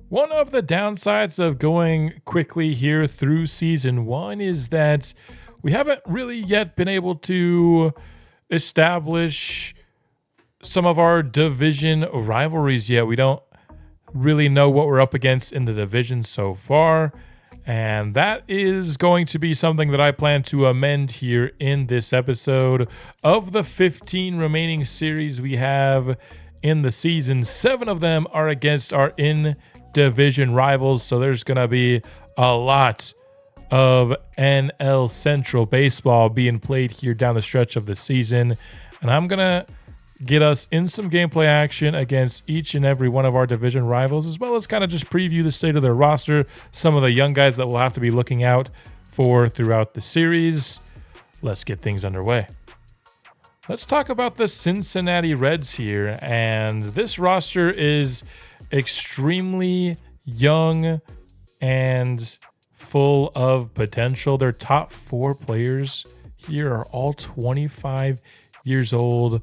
One of the downsides of going quickly here through season one is that we haven't really yet been able to establish some of our division rivalries yet. We don't really know what we're up against in the division so far. And that is going to be something that I plan to amend here in this episode. Of the 15 remaining series we have in the season, 7 of them are against our in-division rivals. So there's going to be a lot of NL Central baseball being played here down the stretch of the season. And I'm going to get us in some gameplay action against each and every one of our division rivals, as well as kind of just preview the state of their roster, some of the young guys that we'll have to be looking out for throughout the series. Let's get things underway. Let's talk about the Cincinnati Reds here, and this roster is extremely young and full of potential. Their top 4 players here are all 25 years old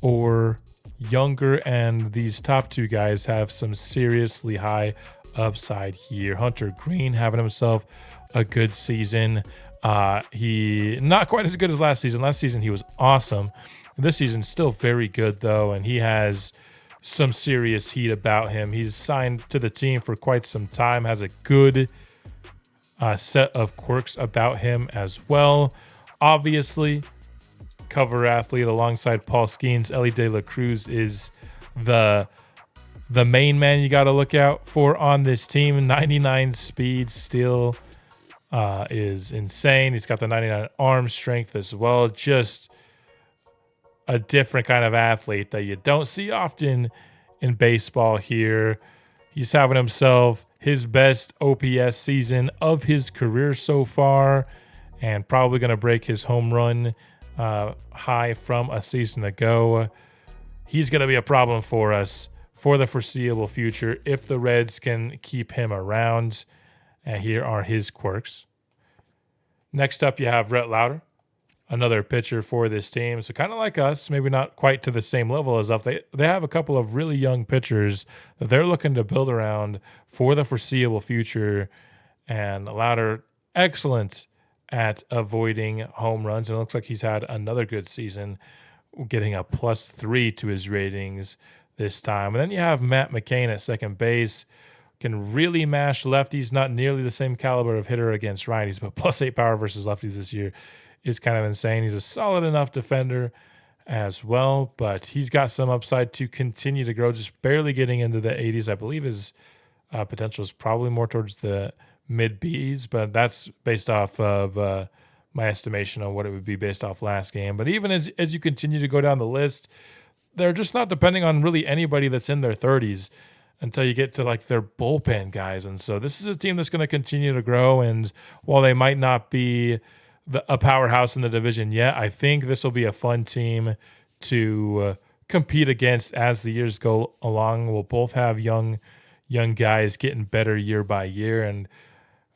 or younger, and these top 2 guys have some seriously high upside here. Hunter Green having himself a good season. He not quite as good as last season. Last season he was awesome. This season still very good though, and he has some serious heat about him. He's signed to the team for quite some time, has a good set of quirks about him as well. Obviously, cover athlete alongside Paul Skenes, Ellie De La Cruz is the main man you got to look out for on this team. 99 speed still is insane. He's got the 99 arm strength as well. Just a different kind of athlete that you don't see often in baseball here. He's having himself his best OPS season of his career so far, and probably going to break his home run high from a season ago. He's going to be a problem for us for the foreseeable future if the Reds can keep him around. And here are his quirks. Next up, you have Rhett Lauder, another pitcher for this team. So kind of like us, maybe not quite to the same level as us. They have a couple of really young pitchers that they're looking to build around for the foreseeable future. And Lauder, excellent at avoiding home runs, and it looks like he's had another good season, getting a +3 to his ratings this time. And then you have Matt McCain at second base, can really mash lefties, not nearly the same caliber of hitter against righties, but +8 power versus lefties this year is kind of insane. He's a solid enough defender as well, but he's got some upside to continue to grow, just barely getting into the 80s. I believe his potential is probably more towards the mid Bs, but that's based off of my estimation on what it would be based off last game. But even as you continue to go down the list, they're just not depending on really anybody that's in their 30s until you get to like their bullpen guys. And so this is a team that's going to continue to grow. And while they might not be a powerhouse in the division yet, I think this will be a fun team to compete against as the years go along. We'll both have young guys getting better year by year, and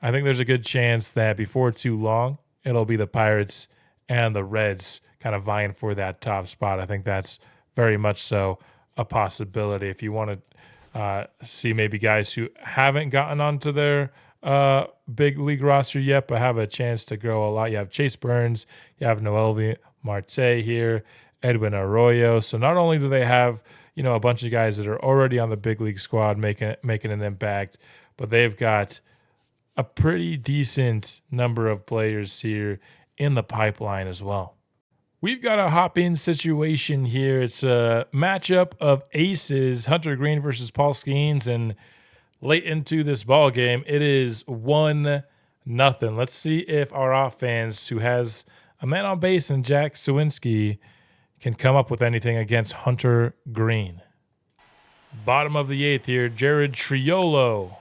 I think there's a good chance that before too long, it'll be the Pirates and the Reds kind of vying for that top spot. I think that's very much so a possibility. If you want to see maybe guys who haven't gotten onto their big league roster yet, but have a chance to grow a lot, you have Chase Burns, you have Noelvi Marte here, Edwin Arroyo. So not only do they have a bunch of guys that are already on the big league squad making an impact, but they've got a pretty decent number of players here in the pipeline as well. We've got a hop-in situation here. It's a matchup of aces, Hunter Green versus Paul Skenes, and late into this ball game, it is 1-0. Let's see if our offense, who has a man on base and Jack Sawinski, can come up with anything against Hunter Green. Bottom of the 8th here, Jared Triolo.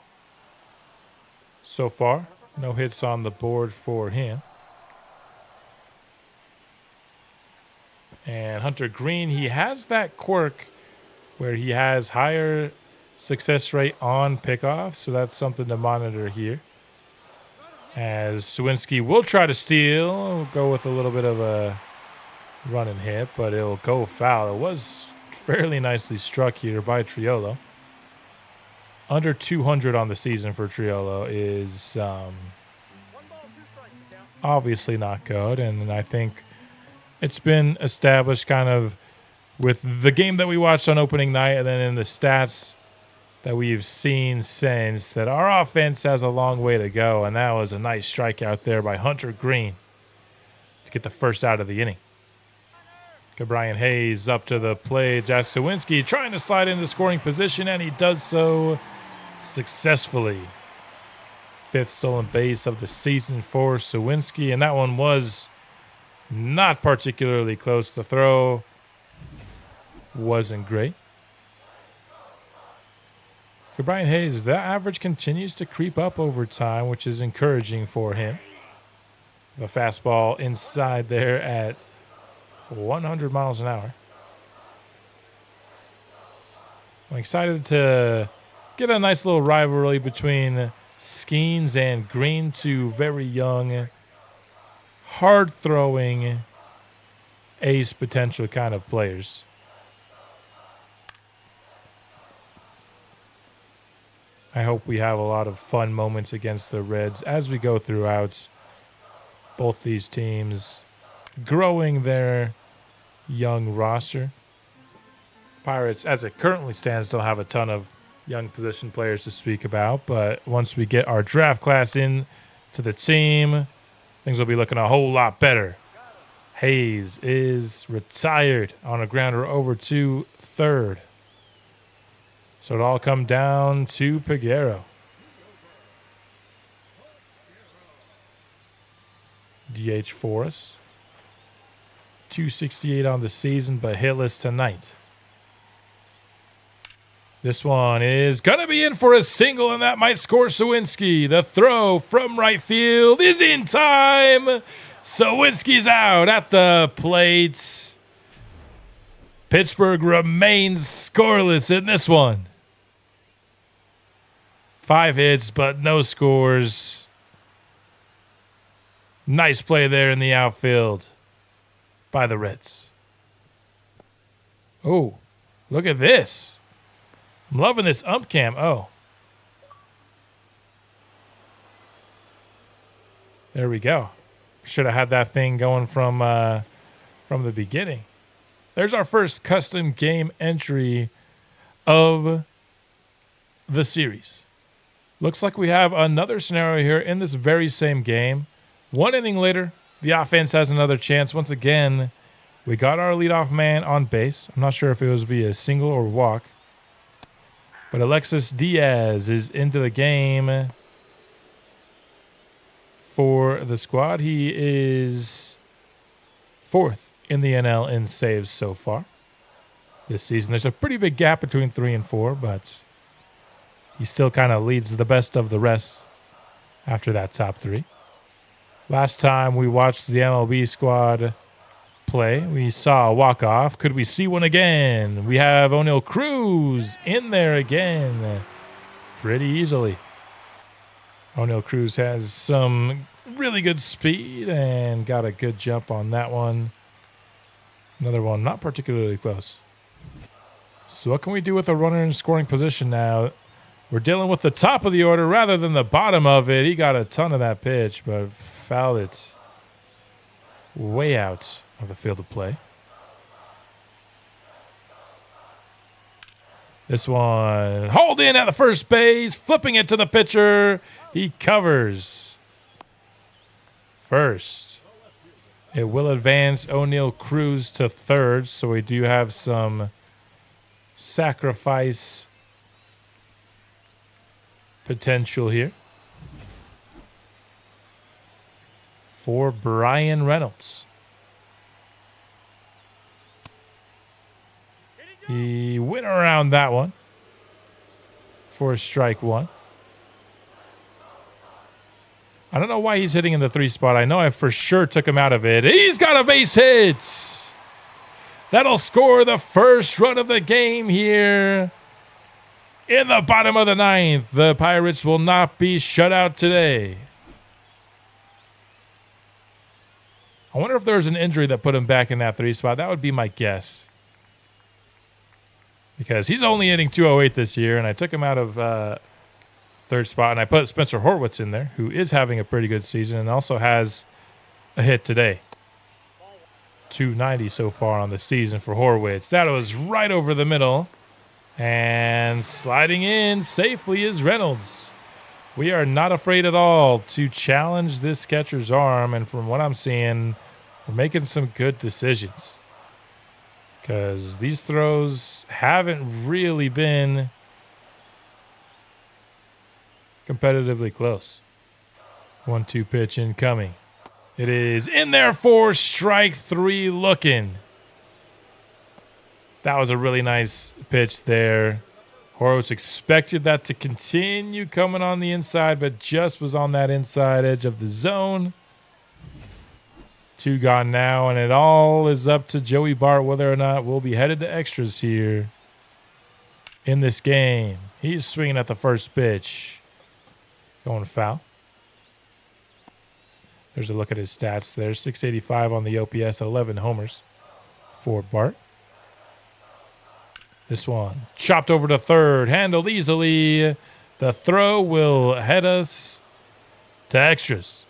So far, no hits on the board for him. And Hunter Green, he has that quirk where he has higher success rate on pickoff, so that's something to monitor here. As Sawinski will try to steal, we'll go with a little bit of a run and hit, but it'll go foul. It was fairly nicely struck here by Triolo. under 200 on the season for Triolo is obviously not good. And I think it's been established kind of with the game that we watched on opening night and then in the stats that we've seen since that our offense has a long way to go. And that was a nice strikeout there by Hunter Green to get the first out of the inning. Brian Hayes up to the plate. Jastrzewski trying to slide into scoring position, and he does so successfully. 5th stolen base of the season for Sawinski, and that one was not particularly close. The throw wasn't great. For Brian Hayes, that average continues to creep up over time, which is encouraging for him. The fastball inside there at 100 miles an hour. I'm excited to get a nice little rivalry between Skenes and Green, two very young, hard-throwing, ace potential kind of players. I hope we have a lot of fun moments against the Reds as we go throughout both these teams, growing their young roster. Pirates, as it currently stands, don't have a ton of young position players to speak about, but once we get our draft class in to the team, things will be looking a whole lot better. Hayes is retired on a grounder over to third. So it'll all come down to Peguero. DH for us. 268 on the season, but hitless tonight. This one is going to be in for a single, and that might score Sawinski. The throw from right field is in time. Sawinski's out at the plate. Pittsburgh remains scoreless in this one. 5 hits, but no scores. Nice play there in the outfield by the Reds. Oh, look at this. I'm loving this ump cam. Oh. There we go. Should have had that thing going from the beginning. There's our first custom game entry of the series. Looks like we have another scenario here in this very same game. 1 inning later, the offense has another chance. Once again, we got our leadoff man on base. I'm not sure if it was via single or walk. But Alexis Diaz is into the game for the squad. He is 4th in the NL in saves so far this season. There's a pretty big gap between 3 and 4, but he still kind of leads the best of the rest after that top 3. Last time we watched the MLB squad play, we saw a walk-off. Could we see one again? We have O'Neal Cruz in there again pretty easily. O'Neal Cruz has some really good speed and got a good jump on that one. Another one not particularly close. So what can we do with a runner in scoring position now? We're dealing with the top of the order rather than the bottom of it. He got a ton of that pitch, but fouled it way out of the field of play. This one hauled in at the first base, flipping it to the pitcher. He covers first. It will advance O'Neal Cruz to third, so we do have some sacrifice potential here for Brian Reynolds. He went around that one for strike 1. I don't know why he's hitting in the 3 spot. I know I for sure took him out of it. He's got a base hit. That'll score the first run of the game here. In the bottom of the 9th, the Pirates will not be shut out today. I wonder if there was an injury that put him back in that 3 spot. That would be my guess. because he's only hitting 208 this year, and I took him out of third spot, and I put Spencer Horwitz in there, who is having a pretty good season and also has a hit today. 290 so far on the season for Horwitz. That was right over the middle. And sliding in safely is Reynolds. We are not afraid at all to challenge this catcher's arm. And from what I'm seeing, we're making some good decisions. Because these throws haven't really been competitively close. 1-2 pitch incoming. It is in there for strike three looking. That was a really nice pitch there. Horowitz expected that to continue coming on the inside, but just was on that inside edge of the zone. 2 gone now, and it all is up to Joey Bart whether or not we'll be headed to extras here in this game. He's swinging at the first pitch. Going foul. There's a look at his stats there. 685 on the OPS, 11 homers for Bart. This one chopped over to third, handled easily. The throw will head us to extras.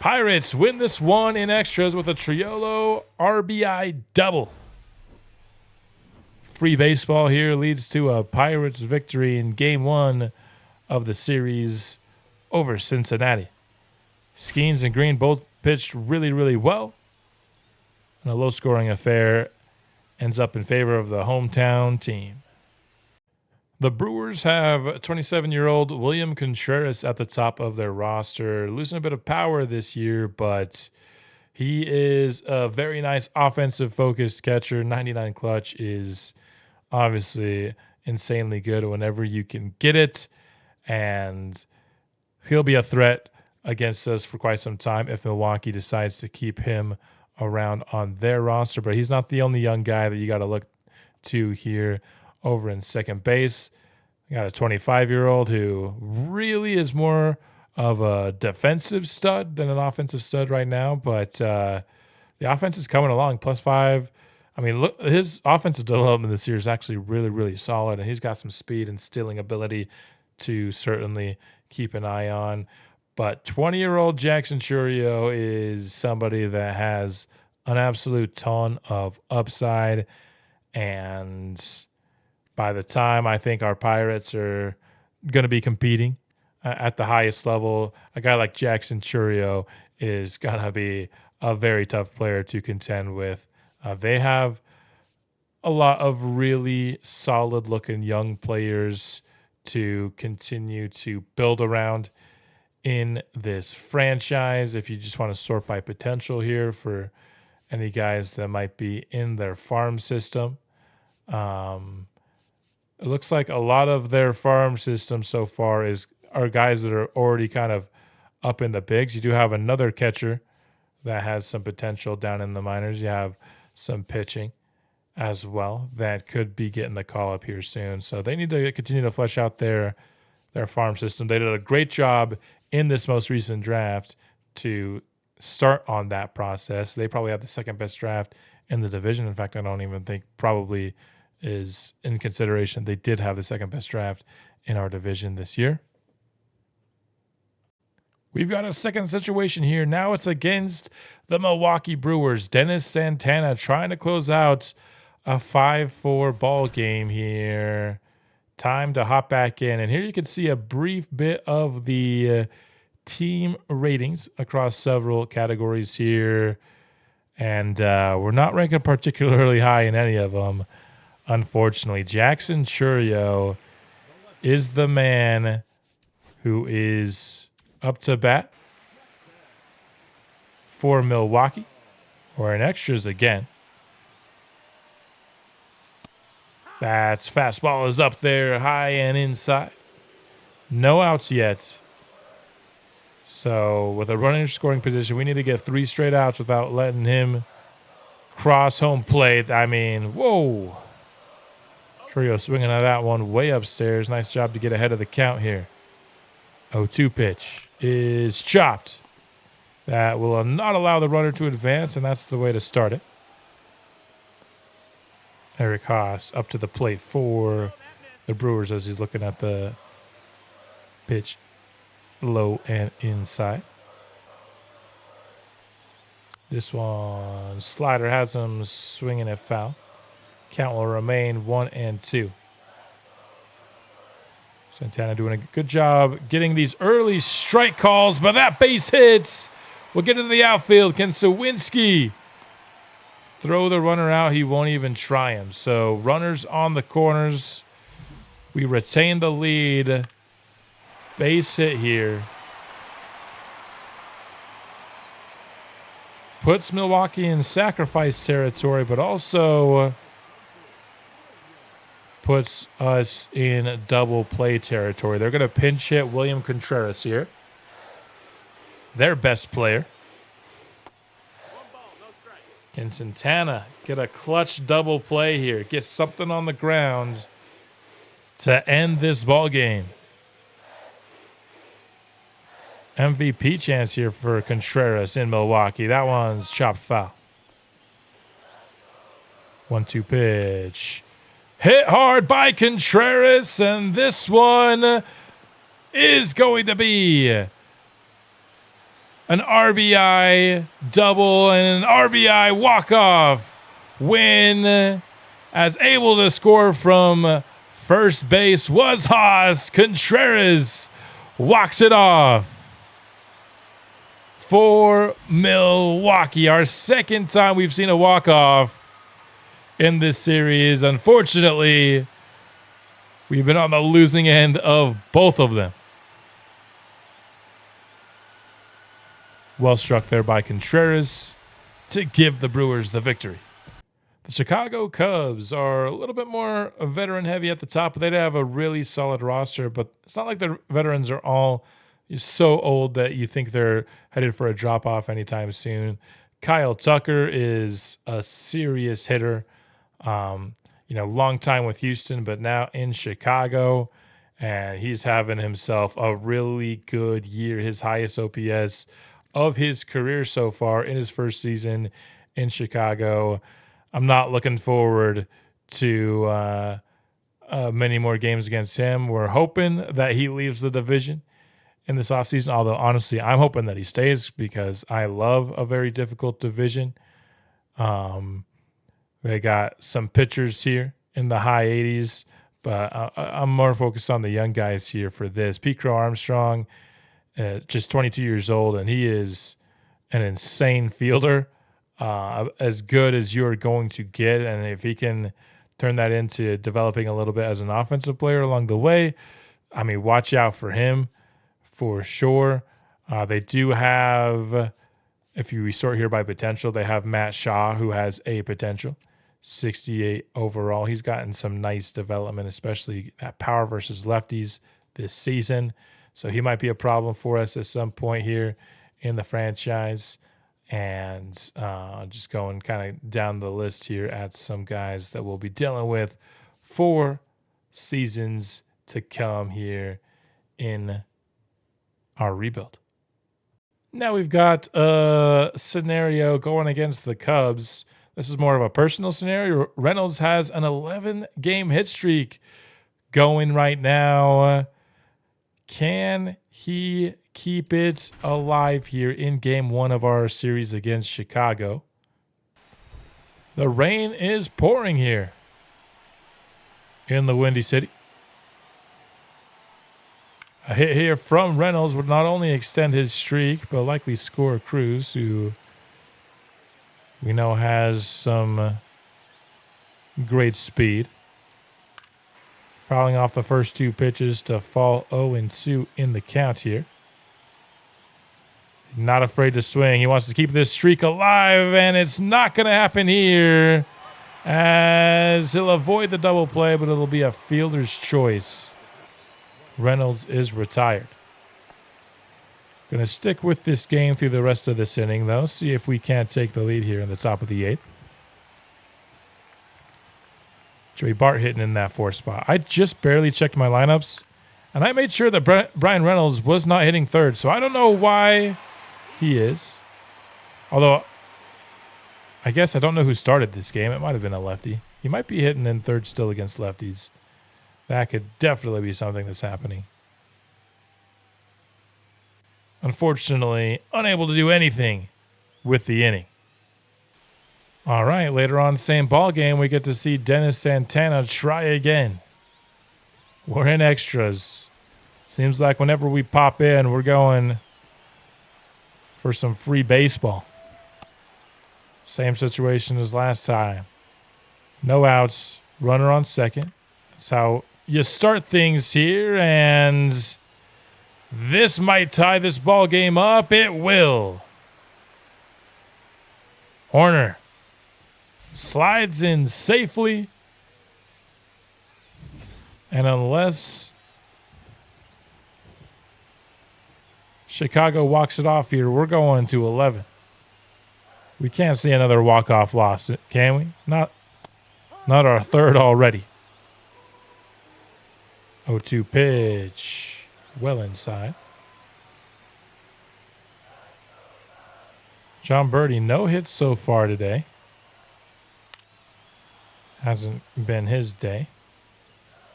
Pirates win this one in extras with a Triolo RBI double. Free baseball here leads to a Pirates victory in game 1 of the series over Cincinnati. Skenes and Green both pitched really, really well. And a low-scoring affair ends up in favor of the hometown team. The Brewers have 27-year-old William Contreras at the top of their roster, losing a bit of power this year, but he is a very nice offensive-focused catcher. 99 clutch is obviously insanely good whenever you can get it, and he'll be a threat against us for quite some time if Milwaukee decides to keep him around on their roster. But he's not the only young guy that you got to look to here over in second base. You got a 25-year-old who really is more of a defensive stud than an offensive stud right now, but the offense is coming along. +5. I mean, look, his offensive development this year is actually really, really solid, and he's got some speed and stealing ability to certainly keep an eye on. But 20-year-old Jackson Chourio is somebody that has an absolute ton of upside. And by the time I think our Pirates are going to be competing at the highest level, a guy like Jackson Chourio is going to be a very tough player to contend with. They have a lot of really solid-looking young players to continue to build around in this franchise. If you just want to sort by potential here for any guys that might be in their farm system, it looks like a lot of their farm system so far are guys that are already kind of up in the bigs. You do have another catcher that has some potential down in the minors. You have some pitching as well that could be getting the call up here soon. So they need to continue to flesh out their farm system. They did a great job in this most recent draft to start on that process. They probably have the second best draft in the division. In fact, I don't even think probably is in consideration. They did have the second best draft in our division this year. We've got a second situation here. Now it's against the Milwaukee Brewers. Dennis Santana trying to close out a 5-4 ball game here. Time to hop back in. And here you can see a brief bit of the team ratings across several categories here. And we're not ranking particularly high in any of them, unfortunately. Jackson Chourio is the man who is up to bat for Milwaukee. We're in extras again. That's fastball is up there, high and inside. No outs yet. So with a runner in scoring position, we need to get 3 straight outs without letting him cross home plate. I mean, whoa. Chourio swinging at that one way upstairs. Nice job to get ahead of the count here. 0-2 pitch is chopped. That will not allow the runner to advance, and that's the way to start it. Eric Haas up to the plate for the Brewers as he's looking at the pitch low and inside. This one, slider has him swinging at foul. Count will remain 1-2. Santana doing a good job getting these early strike calls, but that base hits. We'll get into the outfield. Can Sawinski throw the runner out? He won't even try him. So runners on the corners. We retain the lead. Base hit here. Puts Milwaukee in sacrifice territory, but also puts us in double play territory. They're going to pinch hit William Contreras here, their best player. Can Santana get a clutch double play here? Get something on the ground to end this ball game. MVP chance here for Contreras in Milwaukee. That one's chopped foul. 1-2 pitch. Hit hard by Contreras, and this one is going to be an RBI double and an RBI walk-off win. As able to score from first base was Haas. Contreras walks it off for Milwaukee. Our second time we've seen a walk-off in this series. Unfortunately, we've been on the losing end of both of them. Well struck there by Contreras to give the Brewers the victory. The Chicago Cubs are a little bit more veteran heavy at the top, but they have a really solid roster, but it's not like the veterans are all so old that you think they're headed for a drop-off anytime soon. Kyle Tucker is a serious hitter. Long time with Houston, but now in Chicago, and he's having himself a really good year. His highest OPS of his career so far in his first season in Chicago. I'm not looking forward to many more games against him. We're hoping that he leaves the division in this offseason, although honestly, I'm hoping that he stays because I love a very difficult division. They got some pitchers here in the high 80s, but I'm more focused on the young guys here for this. Pete Crow Armstrong, just 22 years old, and he is an insane fielder, as good as you're going to get. And if he can turn that into developing a little bit as an offensive player along the way, I mean, watch out for him for sure. They do have, if you sort here by potential, they have Matt Shaw, who has a potential. 68 overall. He's gotten some nice development, especially at power versus lefties this season. So he might be a problem for us at some point here in the franchise. And just going kind of down the list here at some guys that we'll be dealing with for seasons to come here in our rebuild. Now we've got a scenario going against the Cubs. This is more of a personal scenario. Reynolds has an 11-game hit streak going right now. Can he keep it alive here in game one of our series against Chicago? The rain is pouring here in the Windy City. A hit here from Reynolds would not only extend his streak, but likely score Cruz, who we know has some great speed. Fouling off the first two pitches to fall 0-2 in the count here. Not afraid to swing. He wants to keep this streak alive, and it's not going to happen here, as he'll avoid the double play, but it'll be a fielder's choice. Reynolds is retired. Going to stick with this game through the rest of this inning, though. See if we can't take the lead here in the top of the eighth. Joey Bart hitting in that fourth spot. I just barely checked my lineups, and I made sure that Brian Reynolds was not hitting third, so I don't know why he is. Although, I guess I don't know who started this game. It might have been a lefty. He might be hitting in third still against lefties. That could definitely be something that's happening. Unfortunately, unable to do anything with the inning. All right, later on, same ball game, we get to see Dennis Santana try again. We're in extras. Seems like whenever we pop in, we're going for some free baseball. Same situation as last time. No outs, runner on second. That's how you start things here, and this might tie this ball game up. It will. Horner slides in safely. And unless Chicago walks it off here, we're going to 11. We can't see another walk-off loss, can we? Not our third already. 0-2 pitch. Well inside. John Birdie, no hits so far today. Hasn't been his day.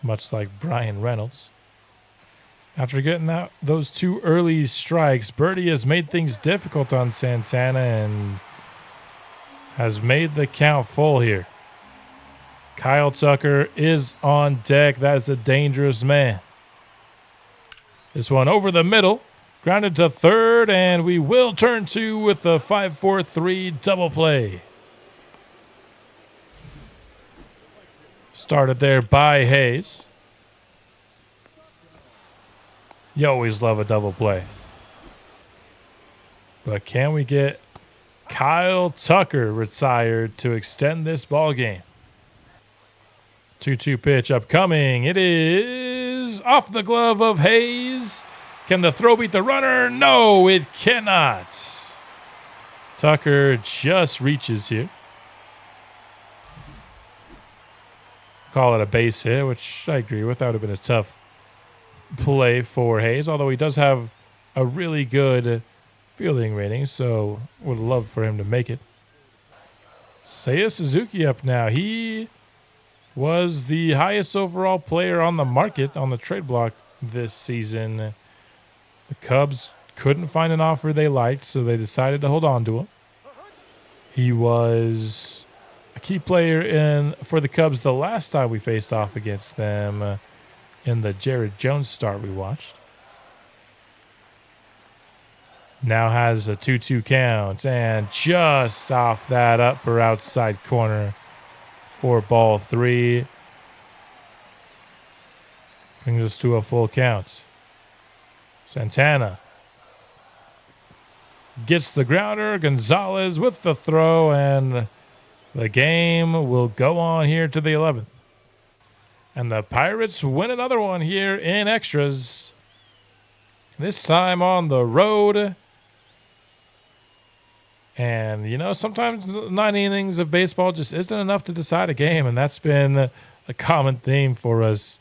Much like Brian Reynolds. After getting those 2 early strikes, Birdie has made things difficult on Santana and has made the count full here. Kyle Tucker is on deck. That is a dangerous man. This one over the middle. Grounded to third, and we will turn 2 with the 5-4-3 double play. Started there by Hayes. You always love a double play. But can we get Kyle Tucker retired to extend this ball game? 2-2 pitch upcoming. It is off the glove of Hayes. Can the throw beat the runner? No, it cannot. Tucker just reaches here. Call it a base hit, which I agree with. That would have been a tough play for Hayes, although he does have a really good fielding rating, so would love for him to make it. Seiya Suzuki up now. He was the highest overall player on the market on the trade block this season. The Cubs couldn't find an offer they liked, so they decided to hold on to him. He was a key player for the Cubs the last time we faced off against them in the Jared Jones start we watched. Now has a 2-2 count, and just off that upper outside corner for ball 3. Brings us to a full count. Santana gets the grounder. Gonzalez with the throw, and the game will go on here to the 11th. And the Pirates win another one here in extras. This time on the road. And, sometimes 9 innings of baseball just isn't enough to decide a game. And that's been a common theme for us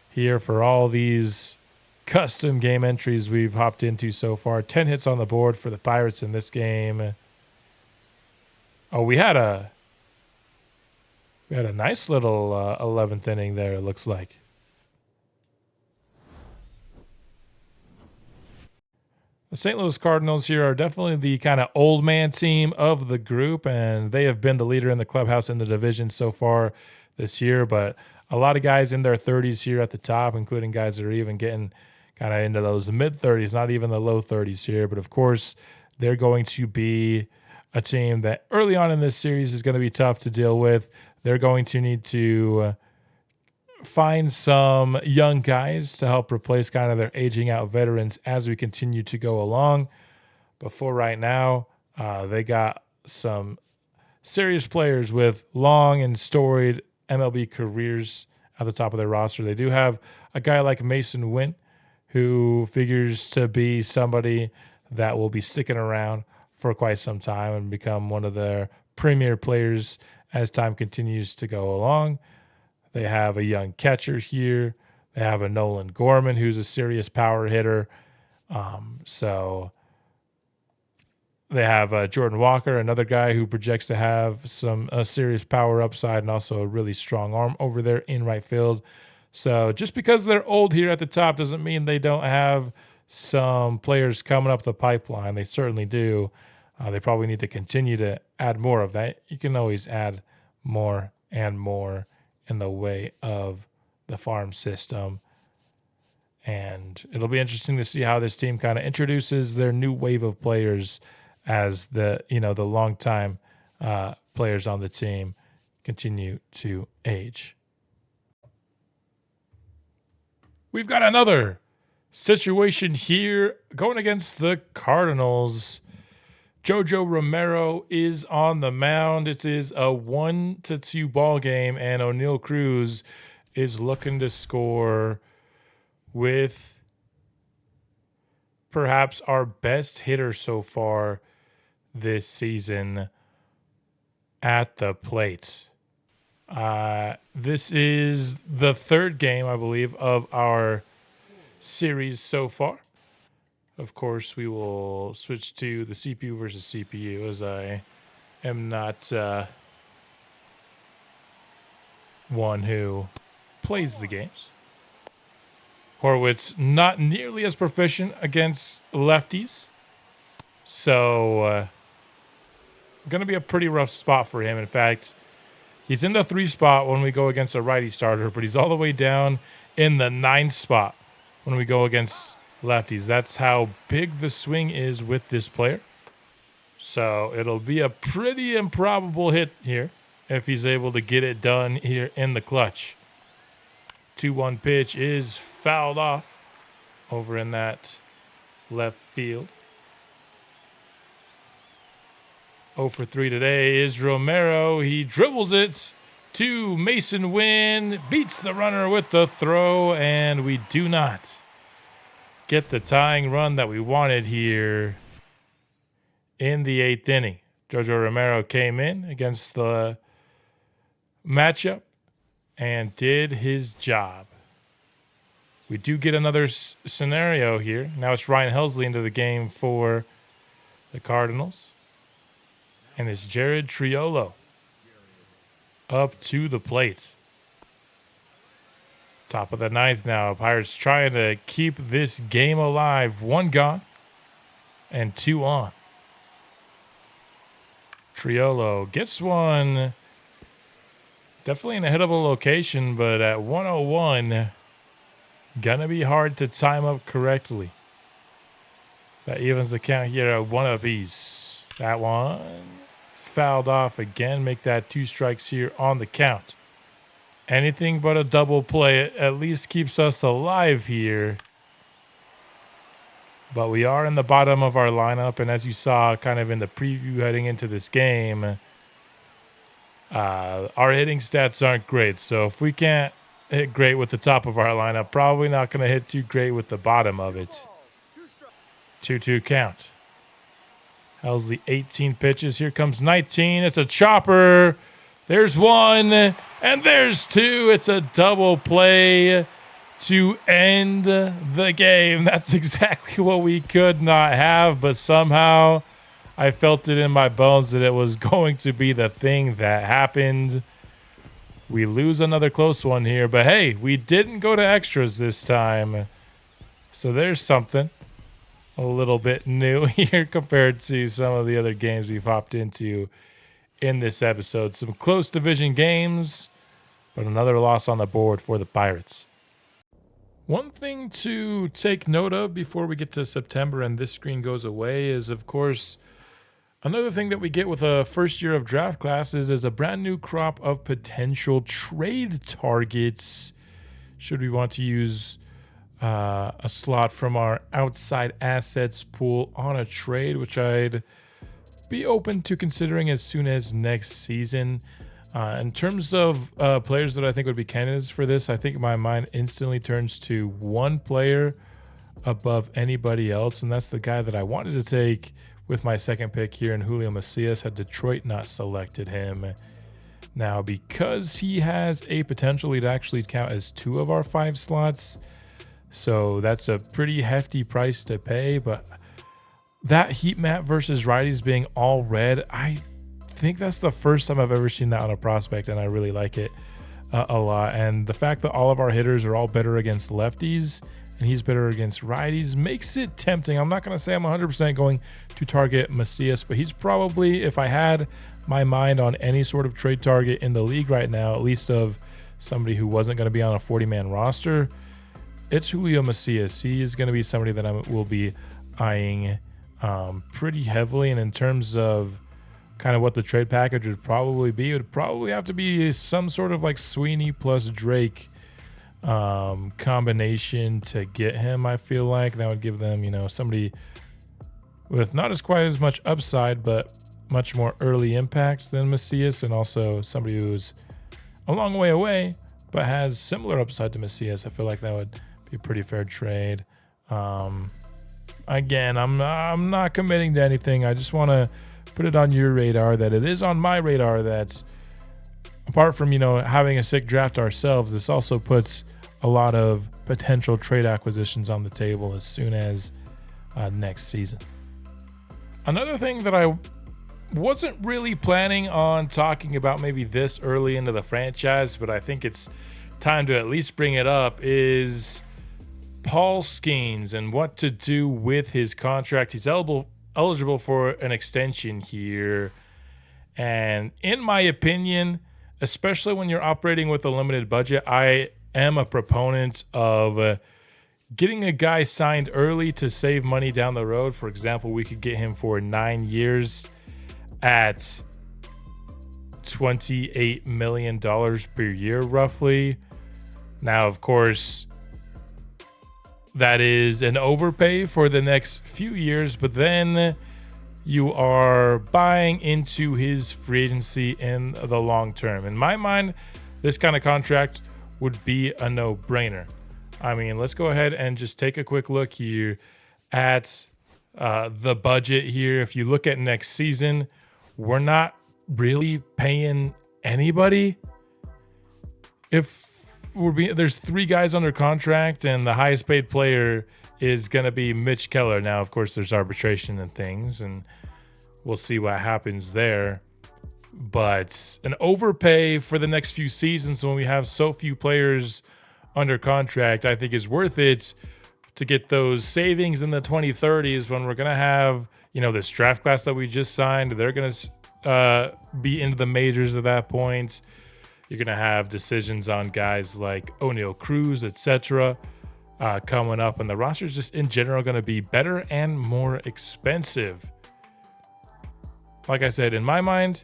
here for all these custom game entries we've hopped into so far. 10 hits on the board for the Pirates in this game. Oh, we had a nice little 11th inning there, it looks like. The St. Louis Cardinals here are definitely the kind of old man team of the group, and they have been the leader in the clubhouse in the division so far this year. But a lot of guys in their 30s here at the top, including guys that are even getting kind of into those mid-30s, not even the low 30s here. But, of course, they're going to be a team that early on in this series is going to be tough to deal with. They're going to need to find some young guys to help replace kind of their aging out veterans as we continue to go along. But for right now, they got some serious players with long and storied MLB careers at the top of their roster. They do have a guy like Mason Wint, who figures to be somebody that will be sticking around for quite some time and become one of their premier players as time continues to go along. They have a young catcher here. They have a Nolan Gorman, who's a serious power hitter. So They have Jordan Walker, another guy who projects to have some serious power upside and also a really strong arm over there in right field. So just because they're old here at the top doesn't mean they don't have some players coming up the pipeline. They certainly do. They probably need to continue to add more of that. You can always add more and more in the way of the farm system. And it'll be interesting to see how this team kind of introduces their new wave of players as the longtime players on the team continue to age. We've got another situation here going against the Cardinals. Jojo Romero is on the mound. It is a 1-2 ball game, and O'Neal Cruz is looking to score with perhaps our best hitter so far this season at the plate. This is the third game, I believe, of our series so far. Of course, we will switch to the CPU versus CPU, as I am not one who plays the games. Horwitz not nearly as proficient against lefties, so going to be a pretty rough spot for him. In fact, he's in the 3 spot when we go against a righty starter, but he's all the way down in the 9 spot when we go against lefties. That's how big the swing is with this player. So it'll be a pretty improbable hit here if he's able to get it done here in the clutch. 2-1 pitch is fouled off over in that left field. 0 for 3 today is Romero. He dribbles it to Mason Wynn, beats the runner with the throw, and we do not get the tying run that we wanted here in the 8th inning. Jojo Romero came in against the matchup and did his job. We do get another scenario here. Now it's Ryan Helsley into the game for the Cardinals. And it's Jared Triolo up to the plate. Top of the 9th now. Pirates trying to keep this game alive. 1 gone and 2 on. Triolo gets one. Definitely in a hittable location, but at 101, gonna be hard to time up correctly. That evens the count here at 1 apiece. That one fouled off again. Make that 2 strikes here on the count. Anything but a double play at least keeps us alive here. But we are in the bottom of our lineup, and as you saw kind of in the preview heading into this game, our hitting stats aren't great. So if we can't hit great with the top of our lineup, probably not going to hit too great with the bottom of it. 2-2 count. Helsley 18 pitches. Here comes 19. It's a chopper. There's 1, and there's 2. It's a double play to end the game. That's exactly what we could not have, but somehow I felt it in my bones that it was going to be the thing that happened. We lose another close one here, but hey, we didn't go to extras this time. So there's something a little bit new here compared to some of the other games we've hopped into in this episode. Some close division games, but another loss on the board for the Pirates. One thing to take note of before we get to September and this screen goes away is, of course, another thing that we get with a first year of draft classes is a brand new crop of potential trade targets. Should we want to use a slot from our outside assets pool on a trade, which I'd be open to considering as soon as next season. In terms of players that I think would be candidates for this, I think my mind instantly turns to one player above anybody else, and that's the guy that I wanted to take with my second pick here in Julio Macias, had Detroit not selected him. Now, because he has a potential, he'd actually count as 2 of our 5 slots, so that's a pretty hefty price to pay, but that heat map versus righties being all red, I think that's the first time I've ever seen that on a prospect, and I really like it a lot. And the fact that all of our hitters are all better against lefties and he's better against righties makes it tempting. I'm not going to say I'm 100% going to target Macias, but he's probably, if I had my mind on any sort of trade target in the league right now, at least of somebody who wasn't going to be on a 40-man roster, it's Julio Macias. He is going to be somebody that I will be eyeing pretty heavily. And in terms of kind of what the trade package would probably be, it would probably have to be some sort of like Sweeney plus Drake combination to get him. I feel like that would give them, somebody with not as quite as much upside, but much more early impact than Macias, and also somebody who's a long way away but has similar upside to Macias. I feel like that would be a pretty fair trade. Again, I'm not committing to anything. I just want to put it on your radar that it is on my radar that apart from, having a sick draft ourselves, this also puts a lot of potential trade acquisitions on the table as soon as next season. Another thing that I wasn't really planning on talking about maybe this early into the franchise, but I think it's time to at least bring it up, is Paul Skenes and what to do with his contract. He's eligible for an extension here. And in my opinion, especially when you're operating with a limited budget, I am a proponent of getting a guy signed early to save money down the road. For example, we could get him for 9 years at $28 million per year, roughly. Now, of course, that is an overpay for the next few years, but then you are buying into his free agency in the long term. In my mind, this kind of contract would be a no-brainer. I mean, let's go ahead and just take a quick look here at the budget here. If you look at next season, we're not really paying anybody. There's 3 guys under contract, and the highest paid player is going to be Mitch Keller. Now, of course, there's arbitration and things, and we'll see what happens there. But an overpay for the next few seasons when we have so few players under contract, I think is worth it to get those savings in the 2030s when we're going to have, this draft class that we just signed. They're going to be into the majors at that point. You're going to have decisions on guys like O'Neal Cruz, etc. Coming up, and the roster's just in general going to be better and more expensive. Like I said, in my mind,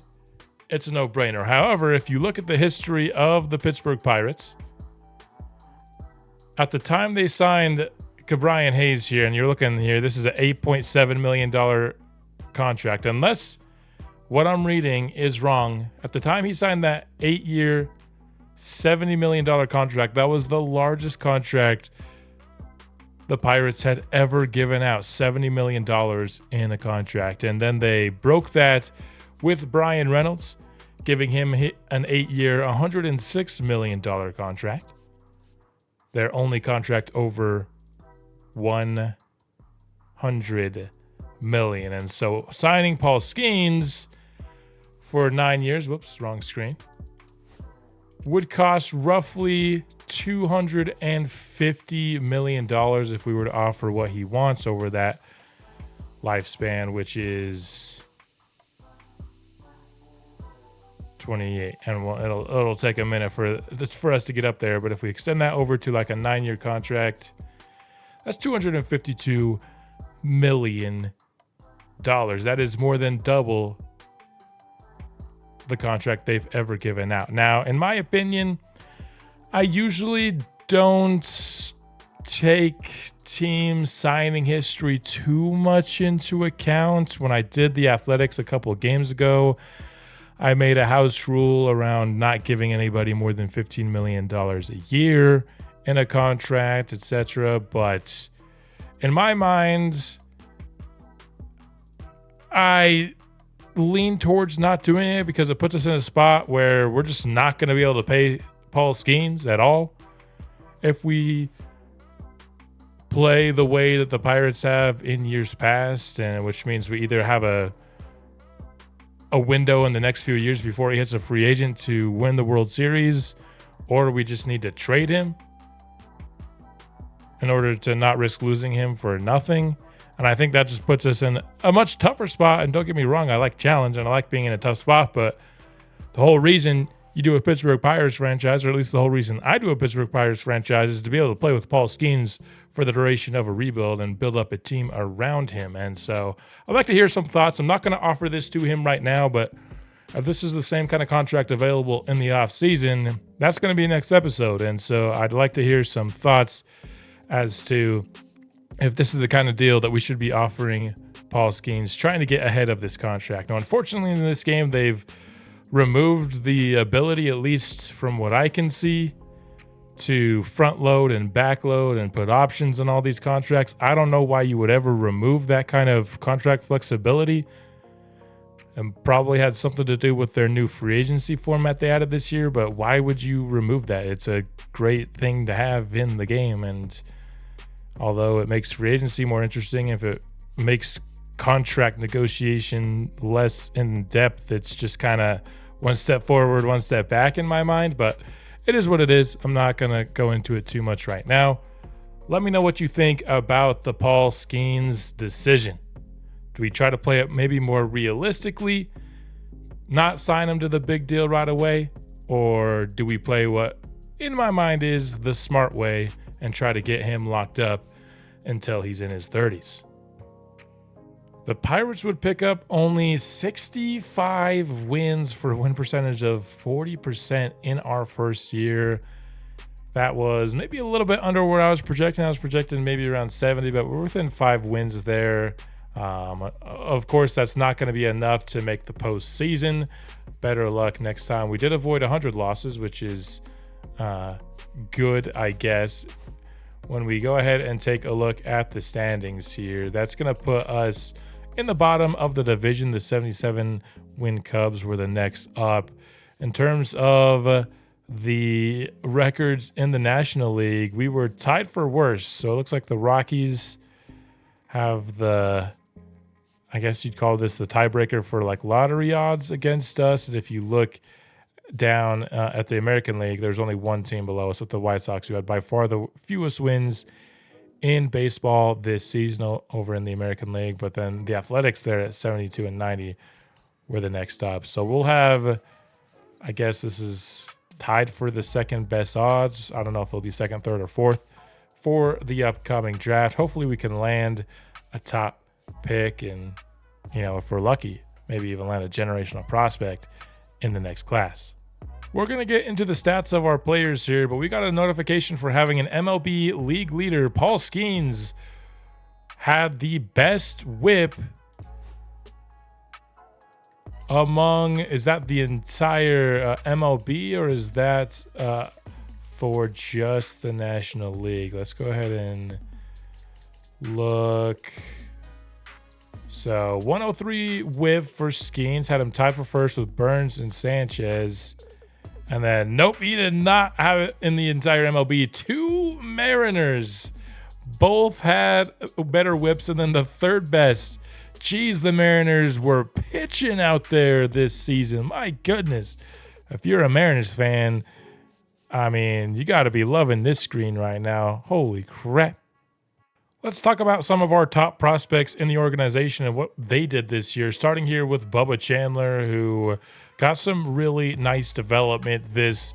it's a no-brainer. However, if you look at the history of the Pittsburgh Pirates, at the time they signed Ke'Bryan Hayes here, and you're looking here, this is an $8.7 million contract. Unless what I'm reading is wrong, at the time he signed that 8-year, $70 million contract, that was the largest contract the Pirates had ever given out, $70 million in a contract. And then they broke that with Brian Reynolds, giving him an 8-year, $106 million contract. Their only contract over $100 million. And so signing Paul Skenes for 9 years, whoops, wrong screen, would cost roughly $250 million if we were to offer what he wants over that lifespan, which is 28. And it'll take a minute for us to get up there. But if we extend that over to like a 9-year contract, that's $252 million. That is more than double the contract they've ever given out. Now, in my opinion, I usually don't take team signing history too much into account. When I did the Athletics a couple of games ago, I made a house rule around not giving anybody more than $15 million a year in a contract, etc. But in my mind, I lean towards not doing it because it puts us in a spot where we're just not going to be able to pay Paul Skenes at all if we play the way that the Pirates have in years past, and which means we either have a window in the next few years before he hits a free agent to win the World Series, or we just need to trade him in order to not risk losing him for nothing. And I think that just puts us in a much tougher spot. And don't get me wrong, I like challenge and I like being in a tough spot, but the whole reason you do a Pittsburgh Pirates franchise, or at least the whole reason I do a Pittsburgh Pirates franchise, is to be able to play with Paul Skenes for the duration of a rebuild and build up a team around him. And so I'd like to hear some thoughts. I'm not going to offer this to him right now, but if this is the same kind of contract available in the offseason, that's going to be next episode. And so I'd like to hear some thoughts as to if this is the kind of deal that we should be offering Paul Skenes, trying to get ahead of this contract. Now, unfortunately, in this game, they've removed the ability, at least from what I can see, to front load and back load and put options on all these contracts. I don't know why you would ever remove that kind of contract flexibility, and probably had something to do with their new free agency format they added this year. But why would you remove that? It's a great thing to have in the game, and although it makes free agency more interesting, if it makes contract negotiation less in depth, it's just kind of one step forward, one step back in my mind. But it is what it is. I'm not going to go into it too much right now. Let me know what you think about the Paul Skenes decision. Do we try to play it maybe more realistically, not sign him to the big deal right away? Or do we play what, in my mind, is the smart way and try to get him locked up until he's in his 30s? The Pirates would pick up only 65 wins for a win percentage of 40% in our first year. That was maybe a little bit under where I was projecting. I was projecting maybe around 70, but we're within 5 wins there. Of course, that's not going to be enough to make the postseason. Better luck next time. We did avoid 100 losses, which is good, I guess. When we go ahead and take a look at the standings here, that's going to put us in the bottom of the division. The 77-win Cubs were the next up. In terms of the records in the National League, we were tied for worst. So it looks like the Rockies have the, I guess you'd call this the tiebreaker for like lottery odds against us. And if you look down at the American League, there's only one team below us with the White Sox, who had by far the fewest wins in baseball this season over in the American League. But then the Athletics there at 72 and 90 were the next up. So we'll have, I guess this is tied for the second best odds. I don't know if it'll be second, third, or fourth for the upcoming draft. Hopefully we can land a top pick, and, you know, if we're lucky, maybe even land a generational prospect in the next class. We're going to get into the stats of our players here, but we got a notification for having an MLB league leader. Paul Skenes had the best whip among, is that the entire MLB, or is that for just the National League? Let's go ahead and look. So 103 whip for Skenes, had him tied for first with Burns and Sanchez. And then, nope, he did not have it in the entire MLB. 2 Mariners both had better whips, and then the third best. Geez, the Mariners were pitching out there this season. My goodness. If you're a Mariners fan, I mean, you got to be loving this screen right now. Holy crap. Let's talk about some of our top prospects in the organization and what they did this year, starting here with Bubba Chandler, who got some really nice development this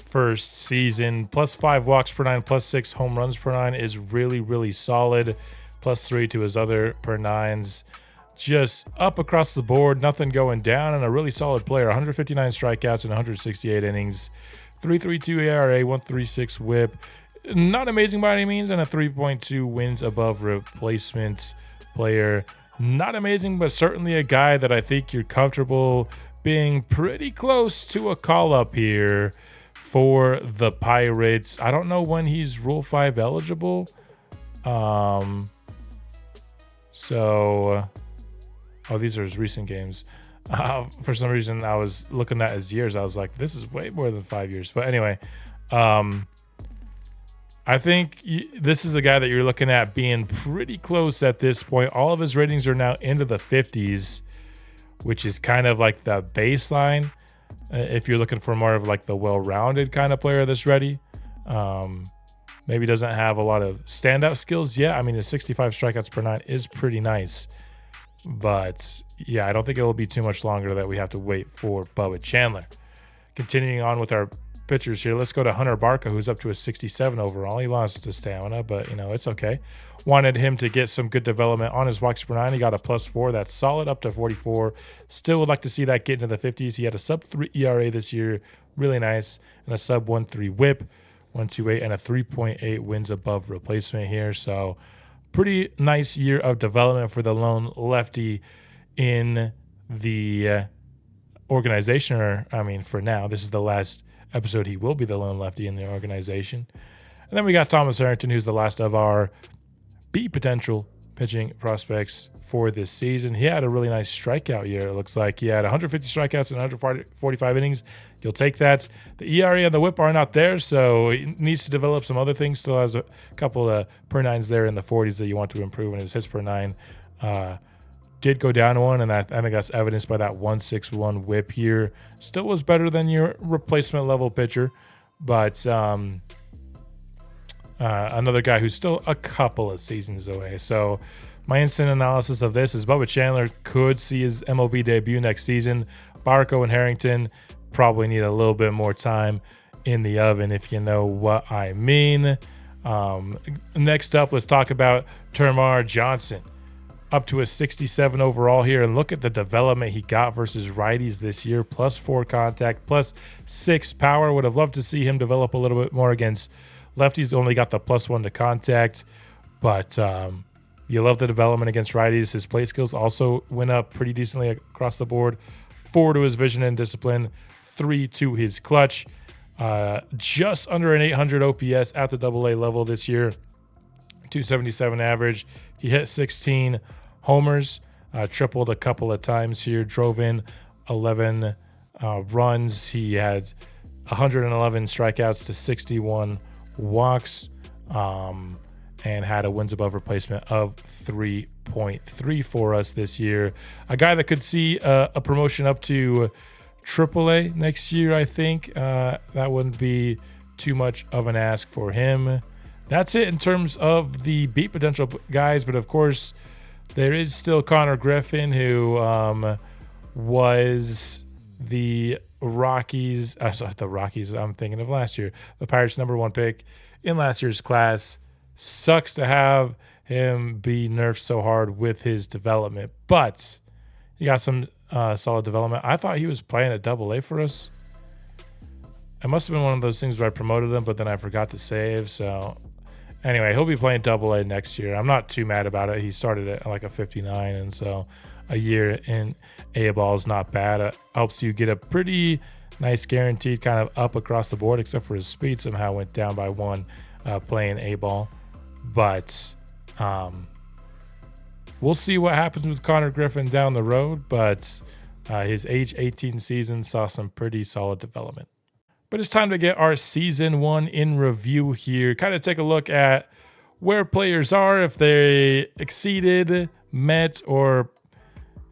first season. +5 walks per 9, +6 home runs per 9 is really, really solid. +3 to his other per 9s. Just up across the board, nothing going down, and a really solid player. 159 strikeouts in 168 innings, 3.32 ERA, 1.36 WHIP. Not amazing by any means, and a 3.2 wins above replacement player. Not amazing, but certainly a guy that I think you're comfortable being pretty close to a call-up here for the Pirates. I don't know when he's Rule 5 eligible. Oh, these are his recent games. For some reason, I was looking at his years. I was like, this is way more than 5 years. But anyway, I think this is a guy that you're looking at being pretty close at this point. All of his ratings are now into the 50s, which is kind of like the baseline. If you're looking for more of like the well-rounded kind of player that's ready. Maybe doesn't have a lot of standout skills yet. I mean, his 65 strikeouts per nine is pretty nice. But yeah, I don't think it'll be too much longer that we have to wait for Bubba Chandler. Continuing on with our pitchers here, let's go to Hunter Barca, who's up to a 67 overall. He lost to stamina, but it's okay. Wanted him to get some good development on his walks per nine. He got a +4. That's solid up to 44. Still would like to see that get into the 50s. He had a sub-3 ERA this year, really nice, and a sub-1.3 WHIP, 1.28, and a 3.8 wins above replacement here. So pretty nice year of development for the lone lefty in the organization. Or I mean, for now, this is the last episode he will be the lone lefty in the organization. And then we got Thomas Harrington, who's the last of our B potential pitching prospects for this season. He had a really nice strikeout year. It looks like he had 150 strikeouts and 145 innings. You'll take that. The ERA and the WHIP are not there, so he needs to develop some other things. Still has a couple of per nines there in the 40s that you want to improve, and his hits per nine did go down one, and I think that's evidenced by that 1.61 WHIP here. Still was better than your replacement level pitcher, but another guy who's still a couple of seasons away. So my instant analysis of this is Bubba Chandler could see his MLB debut next season. Barco and Harrington probably need a little bit more time in the oven, if you know what I mean. Next up, let's talk about Termarr Johnson. Up to a 67 overall here, and look at the development he got versus righties this year. +4 contact, +6 power. Would have loved to see him develop a little bit more against lefties. Only got the +1 to contact, but you love the development against righties. His plate skills also went up pretty decently across the board. 4 to his vision and discipline, 3 to his clutch. Just under an 800 OPS at the AA level this year. 277 average. He hit 16 homers, tripled a couple of times here, drove in 11 runs. He had 111 strikeouts to 61 walks, and had a wins above replacement of 3.3 for us this year. A guy that could see a promotion up to AAA next year, I think. That wouldn't be too much of an ask for him. That's it in terms of the beat potential guys, but of course, there is still Connor Griffin, who was the Rockies. I'm thinking of last year. The Pirates' #1 pick in last year's class. Sucks to have him be nerfed so hard with his development, but he got some solid development. I thought he was playing at AA for us. It must have been one of those things where I promoted him, but then I forgot to save. So anyway, he'll be playing AA next year. I'm not too mad about it. He started at like a 59, and so a year in A-ball is not bad. It helps you get a pretty nice guaranteed kind of up across the board, except for his speed somehow went down by 1 playing A-ball. But we'll see what happens with Connor Griffin down the road, but his age 18 season saw some pretty solid development. But it's time to get our season 1 in review here. Kind of take a look at where players are, if they exceeded, met, or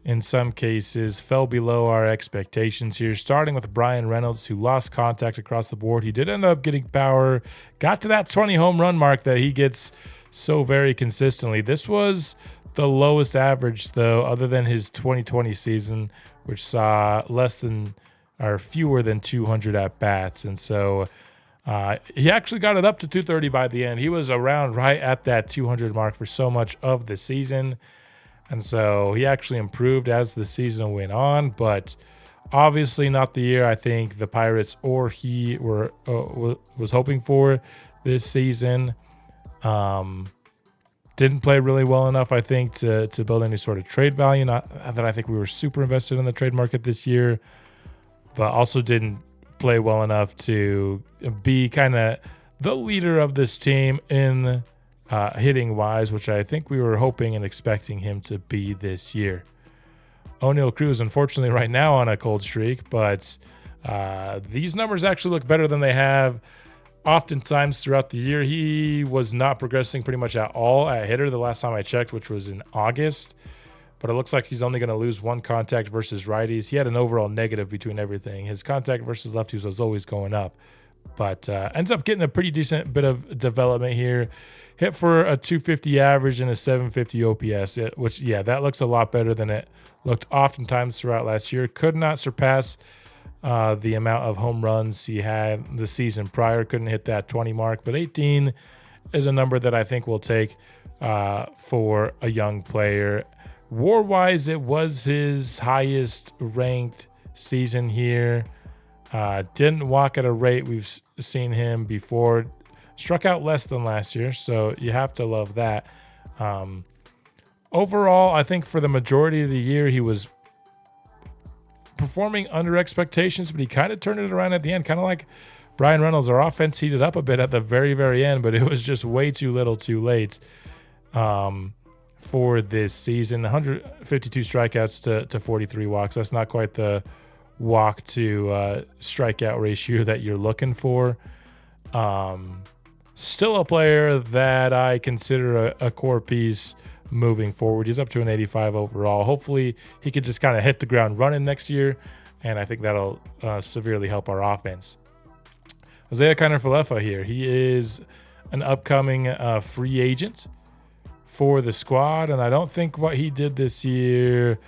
in some cases fell below our expectations here. Starting with Brian Reynolds, who lost contact across the board. He did end up getting power, got to that 20 home run mark that he gets so very consistently. This was the lowest average, though, other than his 2020 season, which saw fewer than 200 at bats. And so he actually got it up to 230 by the end. He was around right at that 200 mark for so much of the season. And so he actually improved as the season went on, but obviously not the year I think the Pirates or he was hoping for this season. Didn't play really well enough, I think, to build any sort of trade value. Not that I think we were super invested in the trade market this year, but also didn't play well enough to be kind of the leader of this team in hitting wise, which I think we were hoping and expecting him to be this year. O'Neal Cruz, unfortunately, right now on a cold streak, but these numbers actually look better than they have oftentimes throughout the year, he was not progressing pretty much at all at hitter the last time I checked, which was in August. But it looks like he's only going to lose one contact versus righties. He had an overall negative between everything. His contact versus lefties was always going up. But ends up getting a pretty decent bit of development here. Hit for a 250 average and a 750 OPS, which, yeah, that looks a lot better than it looked oftentimes throughout last year. Could not surpass the amount of home runs he had the season prior. Couldn't hit that 20 mark, but 18 is a number that I think we'll take for a young player. WAR-wise, it was his highest ranked season here. Didn't walk at a rate we've seen him before. Struck out less than last year, so you have to love that. Overall, I think for the majority of the year, he was performing under expectations, but he kind of turned it around at the end, kind of like Brian Reynolds. Our offense heated up a bit at the very, very end, but it was just way too little too late for this season. 152 strikeouts to 43 walks. That's not quite the walk to strikeout ratio that you're looking for. Still a player that I consider a core piece moving forward. He's up to an 85 overall. Hopefully he could just kind of hit the ground running next year, and I think that'll severely help our offense. Jose Kiner-Falefa here. He is an upcoming free agent for the squad, and I don't think what he did this year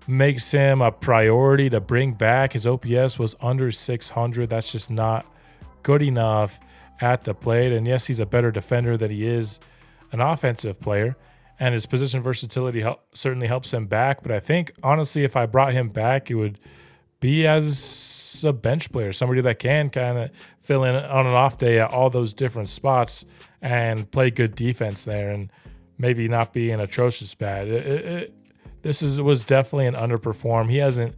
makes him a priority to bring back. His OPS was under 600. That's just not good enough at the plate. And yes, he's a better defender than he is an offensive player, and his position versatility certainly helps him back. But I think, honestly, if I brought him back, it would be as a bench player, somebody that can kind of fill in on an off day at all those different spots and play good defense there, and maybe not be an atrocious bad. This was definitely an underperform. He hasn't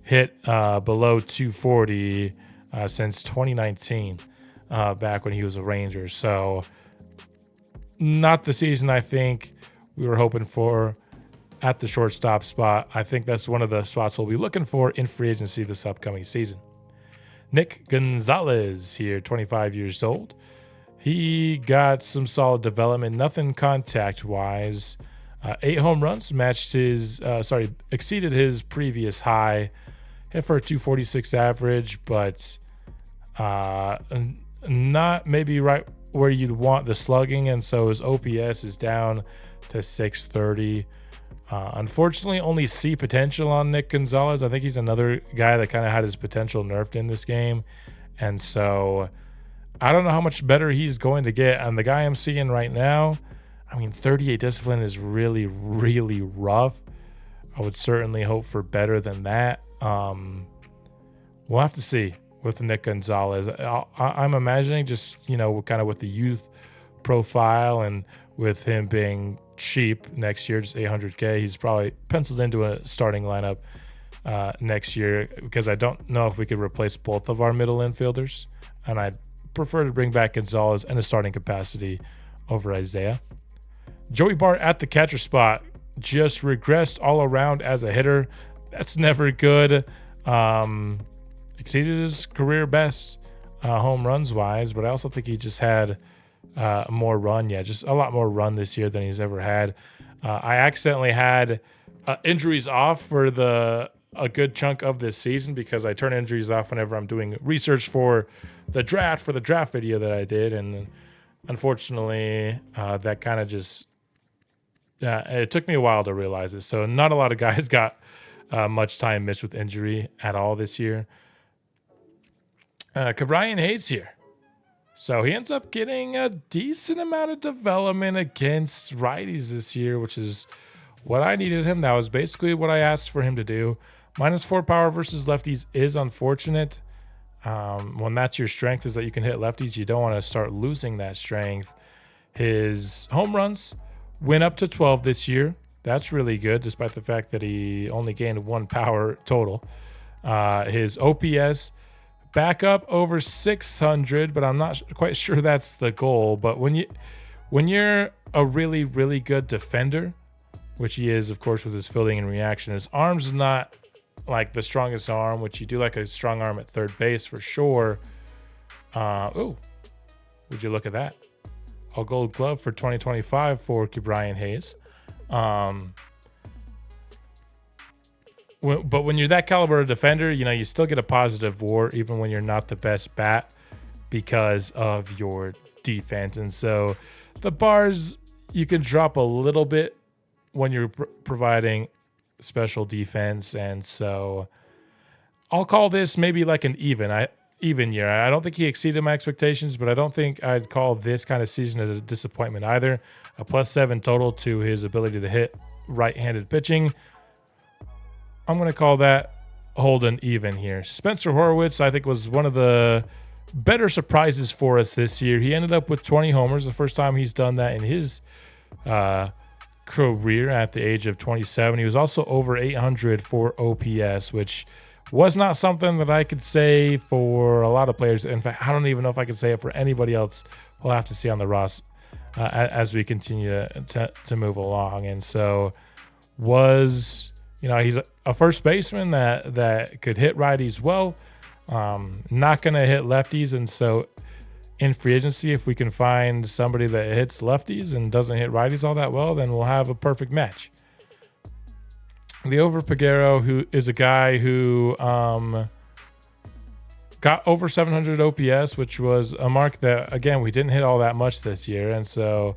hit below 240 since 2019, back when he was a Ranger. So not the season I think we were hoping for at the shortstop spot. I think that's one of the spots we'll be looking for in free agency this upcoming season. Nick Gonzalez here, 25 years old. He got some solid development, nothing contact-wise. 8 home runs, exceeded his previous high. Hit for a 246 average, but not maybe right where you'd want the slugging, and so his OPS is down to 630. Unfortunately, only see potential on Nick Gonzalez. I think he's another guy that kind of had his potential nerfed in this game, and so I don't know how much better he's going to get. And the guy I'm seeing right now, 38 discipline is really, really rough. I would certainly hope for better than that. We'll have to see with Nick Gonzalez. I'm imagining just, kind of with the youth profile and with him being cheap next year, just $800K, he's probably penciled into a starting lineup next year, because I don't know if we could replace both of our middle infielders, and I'd prefer to bring back Gonzalez in a starting capacity over Isaiah. Joey Bart at the catcher spot just regressed all around as a hitter. That's never good. Exceeded his career best home runs wise, but I also think he just had more run. Yeah, just a lot more run this year than he's ever had. I accidentally had injuries off for a good chunk of this season, because I turn injuries off whenever I'm doing research for the draft video that I did, and unfortunately that kind of just it took me a while to realize it. So not a lot of guys got much time missed with injury at all this year. Ke'Bryan Hayes here. So he ends up getting a decent amount of development against righties this year, which is what I needed him. That was basically what I asked for him to do. -4 power versus lefties is unfortunate. When that's your strength, is that you can hit lefties, you don't want to start losing that strength. His home runs went up to 12 this year. That's really good, despite the fact that he only gained 1 power total. His OPS back up over 600, but I'm not quite sure that's the goal. But when you're a really, really good defender, which he is, of course, with his fielding and reaction, his arm's not like the strongest arm, which you do like a strong arm at third base for sure. Would you look at that? A Gold Glove for 2025 for Brian Hayes. But when you're that caliber of defender, you still get a positive WAR even when you're not the best bat because of your defense. And so the bars you can drop a little bit when you're providing special defense. And so I'll call this maybe like an even year. I don't think he exceeded my expectations, but I don't think I'd call this kind of season a disappointment either. A +7 total to his ability to hit right-handed pitching. I'm going to call that holding even here. Spencer Horwitz, I think, was one of the better surprises for us this year. He ended up with 20 homers, the first time he's done that in his career at the age of 27. He was also over 800 for OPS, which was not something that I could say for a lot of players. In fact, I don't even know if I could say it for anybody else. We'll have to see on the roster as we continue to move along. And so he's a first baseman that could hit righties well, not going to hit lefties. And so in free agency, if we can find somebody that hits lefties and doesn't hit righties all that well, then we'll have a perfect match. Liover Peguero, who is a guy who got over 700 OPS, which was a mark that, again, we didn't hit all that much this year. And so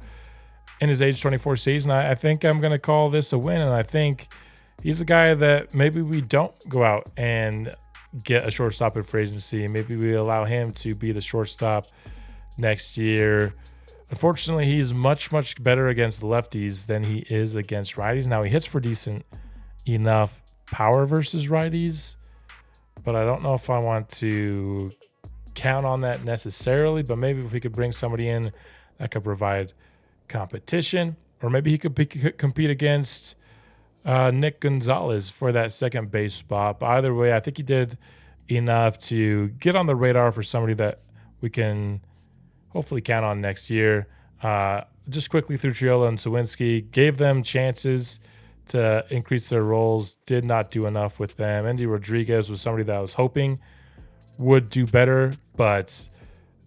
in his age 24 season, I think I'm going to call this a win. And I think he's a guy that maybe we don't go out and get a shortstop in free agency. Maybe we allow him to be the shortstop next year. Unfortunately, he's much, much better against lefties than he is against righties. Now, he hits for decent enough power versus righties, but I don't know if I want to count on that necessarily. But maybe if we could bring somebody in that could provide competition, or maybe he could compete against Nick Gonzalez for that second base spot. But either way, I think he did enough to get on the radar for somebody that we can hopefully count on next year. Just quickly through Triolo and Sawinski, gave them chances to increase their roles, did not do enough with them. Andy Rodriguez was somebody that I was hoping would do better, but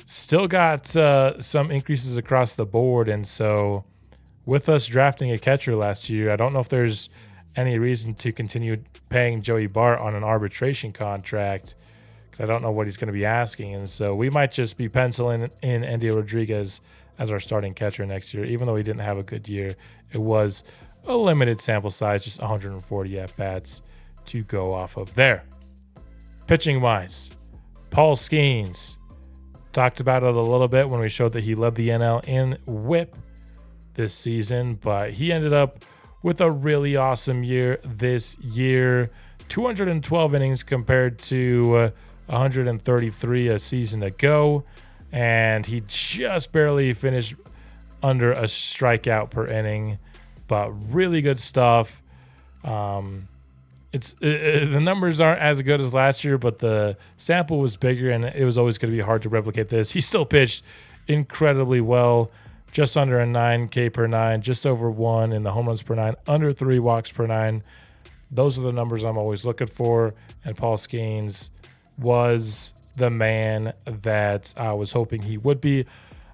still got some increases across the board. And so with us drafting a catcher last year, I don't know if there's any reason to continue paying Joey Bart on an arbitration contract, because I don't know what he's going to be asking. And so we might just be penciling in Andy Rodriguez as our starting catcher next year. Even though he didn't have a good year, it was a limited sample size, just 140 at-bats to go off of there. Pitching-wise, Paul Skenes. Talked about it a little bit when we showed that he led the NL in WHIP this season, but he ended up with a really awesome year this year. 212 innings compared to 133 a season ago, and he just barely finished under a strikeout per inning, but really good stuff. The numbers aren't as good as last year, but the sample was bigger, and it was always going to be hard to replicate this. He still pitched incredibly well, just under a 9K per nine, just over 1 in the home runs per nine, under 3 walks per nine. Those are the numbers I'm always looking for, and Paul Skenes was the man that I was hoping he would be.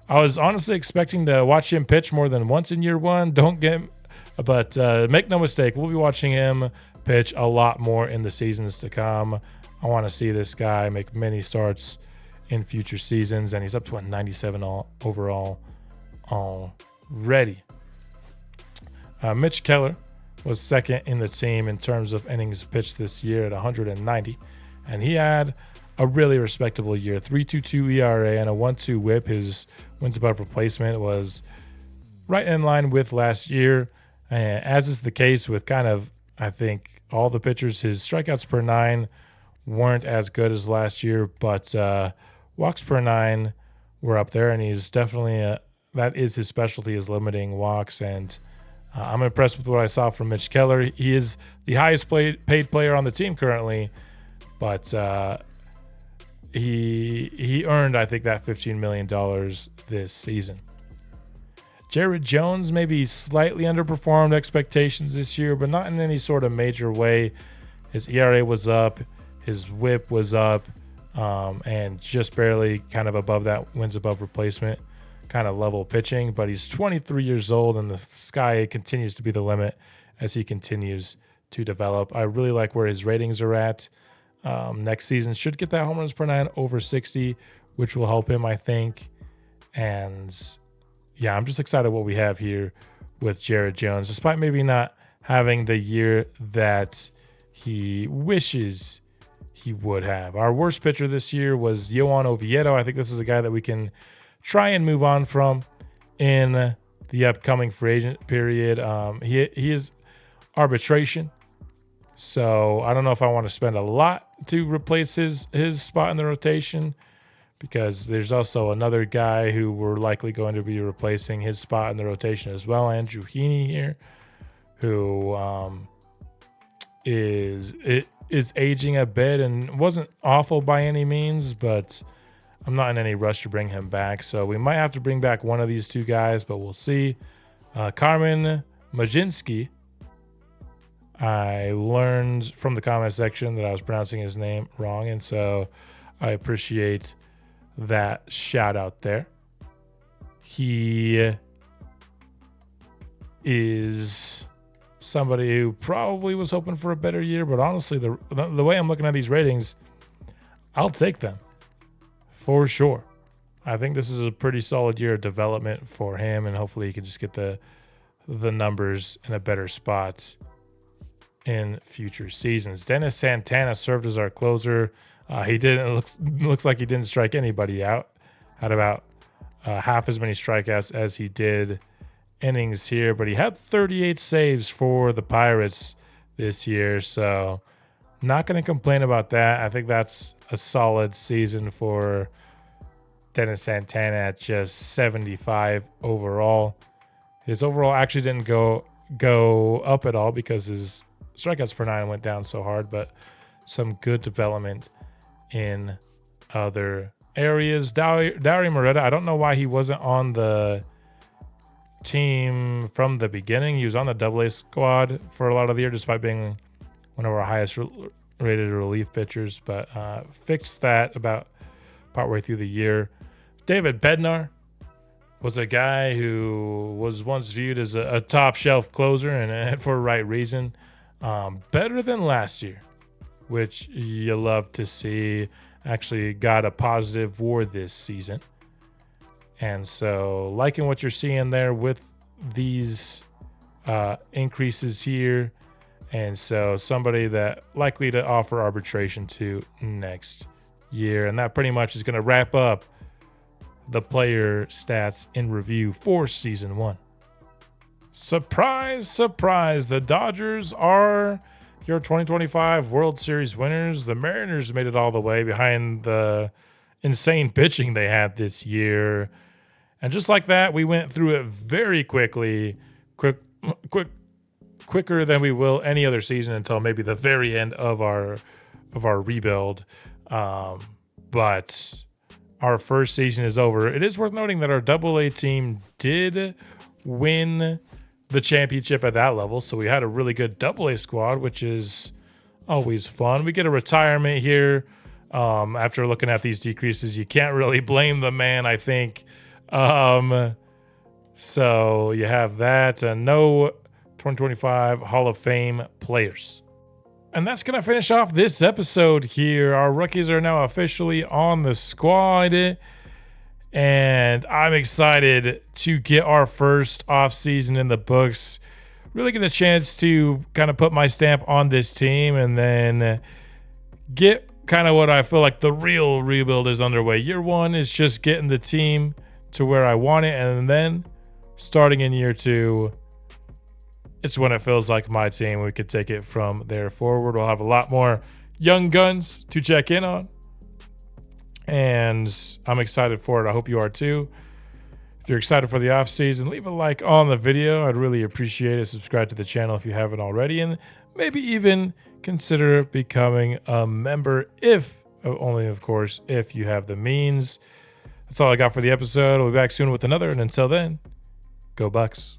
I was honestly expecting to watch him pitch more than once in year one. But make no mistake, we'll be watching him pitch a lot more in the seasons to come. I want to see this guy make many starts in future seasons, and he's up to 97 overall already. Mitch Keller was second in the team in terms of innings pitched this year at 190, and he had a really respectable year. 3.22 ERA and a 1.2 WHIP. His wins above replacement was right in line with last year, and as is the case with kind of, I think, all the pitchers. His strikeouts per nine weren't as good as last year, but walks per nine were up there, and he's definitely that is his specialty, is limiting walks. And I'm impressed with what I saw from Mitch Keller. He is the highest paid player on the team currently, but he earned, I think, that $15 million this season. Jared Jones maybe slightly underperformed expectations this year, but not in any sort of major way. His ERA was up, his WHIP was up, and just barely kind of above that wins above replacement kind of level pitching. But he's 23 years old, and the sky continues to be the limit as he continues to develop. I really like where his ratings are at. Next season should get that home runs per nine over 60, which will help him, I think. And yeah, I'm just excited what we have here with Jared Jones, despite maybe not having the year that he wishes he would have. Our worst pitcher this year was Yohan Oviedo. I think this is a guy that we can try and move on from in the upcoming free agent period. He is arbitration, so I don't know if I want to spend a lot to replace his spot in the rotation, because there's also another guy who we're likely going to be replacing his spot in the rotation as well, Andrew Heaney here, who is aging a bit and wasn't awful by any means, but I'm not in any rush to bring him back. So we might have to bring back one of these two guys, but we'll see. Carmen Majinski, I learned from the comment section that I was pronouncing his name wrong, and so I appreciate that shout out there. He is somebody who probably was hoping for a better year, but honestly, the way I'm looking at these ratings, I'll take them for sure. I think this is a pretty solid year of development for him, and hopefully he can just get the numbers in a better spot in future seasons. Dennis Santana served as our closer. Looks like he didn't strike anybody out. Had about half as many strikeouts as he did innings here, but he had 38 saves for the Pirates this year, so not going to complain about that. I think that's a solid season for Dennis Santana at just 75 overall. His overall actually didn't go up at all because his strikeouts per nine went down so hard, but some good development in other areas. Dauri Moreta, I don't know why he wasn't on the team from the beginning. He was on the AA squad for a lot of the year, despite being one of our highest rated relief pitchers, but fixed that about partway through the year. David Bednar was a guy who was once viewed as a top shelf closer, and for the right reason. Better than last year, which you love to see. Actually got a positive WAR this season. And so liking what you're seeing there with these increases here. And so somebody that likely to offer arbitration to next year. And that pretty much is going to wrap up the player stats in review for season 1. Surprise, surprise. The Dodgers are your 2025 World Series winners. The Mariners made it all the way behind the insane pitching they had this year. And just like that, we went through it very quickly, quicker than we will any other season until maybe the very end of our rebuild. But our first season is over. It is worth noting that our AA team did win the championship at that level, so we had a really good AA squad, which is always fun. We get a retirement here. After looking at these decreases, you can't really blame the man, I think. So you have that. No 2025 Hall of Fame players. And that's going to finish off this episode here. Our rookies are now officially on the squad. And I'm excited to get our first offseason in the books. Really get a chance to kind of put my stamp on this team and then get kind of what I feel like the real rebuild is underway. Year 1 is just getting the team to where I want it. And then starting in year 2, it's when it feels like my team. We could take it from there forward. We'll have a lot more young guns to check in on. And I'm excited for it. I hope you are too. If you're excited for the off season, leave a like on the video. I'd really appreciate it. Subscribe to the channel if you haven't already, and maybe even consider becoming a member, if only, of course, if you have the means. That's all I got for the episode. We'll be back soon with another, and until then, go Bucks.